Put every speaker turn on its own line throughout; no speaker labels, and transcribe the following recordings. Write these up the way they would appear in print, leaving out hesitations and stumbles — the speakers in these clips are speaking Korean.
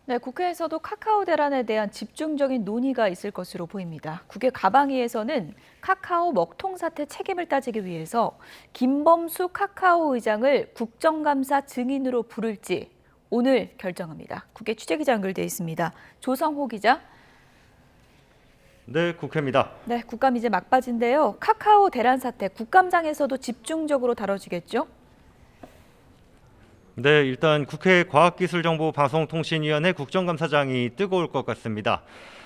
네, 국회에서도 카카오 대란에 대한 집중적인 논의가 있을 것으로 보입니다. 국회 가방위에서는 카카오 먹통 사태 책임을 따지기 위해서 김범수 카카오 의장을 국정감사 증인으로 부를지 오늘 결정합니다. 국회 취재기자 연결돼 있습니다. 조성호 기자.
네, 국회입니다.
네, 국감 이제 막바지인데요. 카카오 대란 사태 국감장에서도 집중적으로 다뤄지겠죠?
네, 일단 국회 과학기술정보방송통신위원회 국정감사장이 뜨거울 것 같습니다.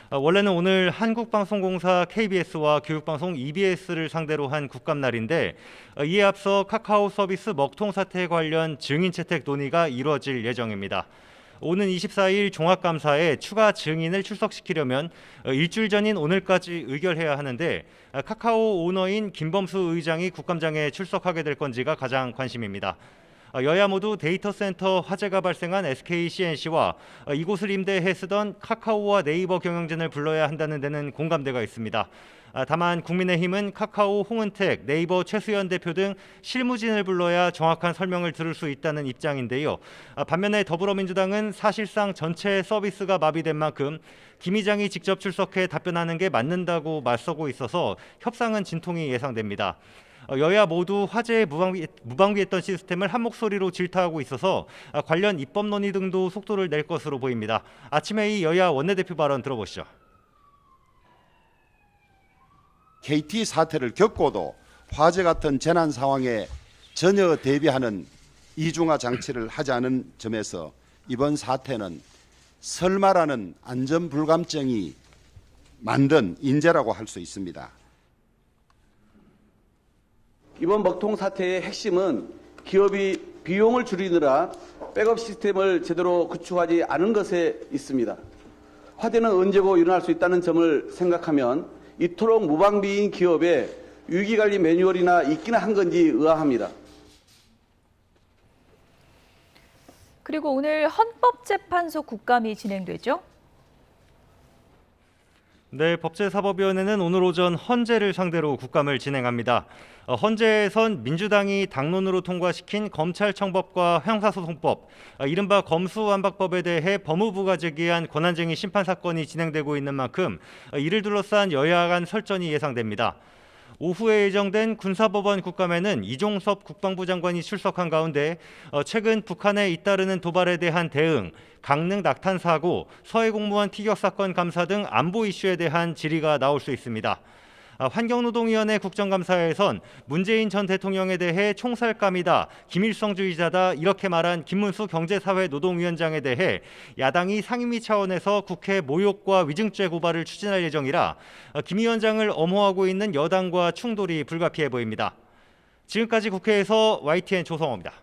원래는 오늘 한국방송공사 KBS와 교육방송 EBS를 상대로 한 국감날인데 이에 앞서 카카오 서비스 먹통 사태 관련 증인 채택 논의가 이루어질 예정입니다. 오는 24일 종합감사에 추가 증인을 출석시키려면 일주일 전인 오늘까지 의결해야 하는데 카카오 오너인 김범수 의장이 국감장에 출석하게 될 건지가 가장 관심입니다. 여야 모두 데이터 센터 화재가 발생한 SK CNC와 이곳을 임대해 쓰던 카카오와 네이버 경영진을 불러야 한다는 데는 공감대가 있습니다. 다만 국민의힘은 카카오 홍은택, 네이버 최수연 대표 등 실무진을 불러야 정확한 설명을 들을 수 있다는 입장인데요. 반면에 더불어민주당은 사실상 전체 서비스가 마비된 만큼 김 의장이 직접 출석해 답변하는 게 맞는다고 맞서고 있어서 협상은 진통이 예상됩니다. 여야 모두 화재에 무방비했던 시스템을 한 목소리로 질타하고 있어서 관련 입법 논의 등도 속도를 낼 것으로 보입니다. 아침에 이 여야 원내대표 발언 들어보시죠.
KT 사태를 겪고도 화재 같은 재난 상황에 전혀 대비하는 이중화 장치를 하지 않은 점에서 이번 사태는 설마라는 안전 불감증이 만든 인재라고 할 수 있습니다.
이번 먹통 사태의 핵심은 기업이 비용을 줄이느라 백업 시스템을 제대로 구축하지 않은 것에 있습니다. 화재는 언제고 일어날 수 있다는 점을 생각하면 이토록 무방비인 기업에 위기관리 매뉴얼이나 있기는 한 건지 의아합니다.
그리고 오늘 헌법재판소 국감이 진행되죠?
네, 법제사법위원회는 오늘 오전 헌재를 상대로 국감을 진행합니다. 헌재에선 민주당이 당론으로 통과시킨 검찰청법과 형사소송법, 이른바 검수완박법에 대해 법무부가 제기한 권한쟁의 심판 사건이 진행되고 있는 만큼 이를 둘러싼 여야 간 설전이 예상됩니다. 오후에 예정된 군사법원 국감에는 이종섭 국방부 장관이 출석한 가운데 최근 북한에 잇따르는 도발에 대한 대응, 강릉 낙탄 사고, 서해 공무원 티격 사건 감사 등 안보 이슈에 대한 질의가 나올 수 있습니다. 환경노동위원회 국정감사에선 문재인 전 대통령에 대해 총살감이다, 김일성주의자다 이렇게 말한 김문수 경제사회노동위원장에 대해 야당이 상임위 차원에서 국회 모욕과 위증죄 고발을 추진할 예정이라 김 위원장을 엄호하고 있는 여당과 충돌이 불가피해 보입니다. 지금까지 국회에서 YTN 조성호입니다.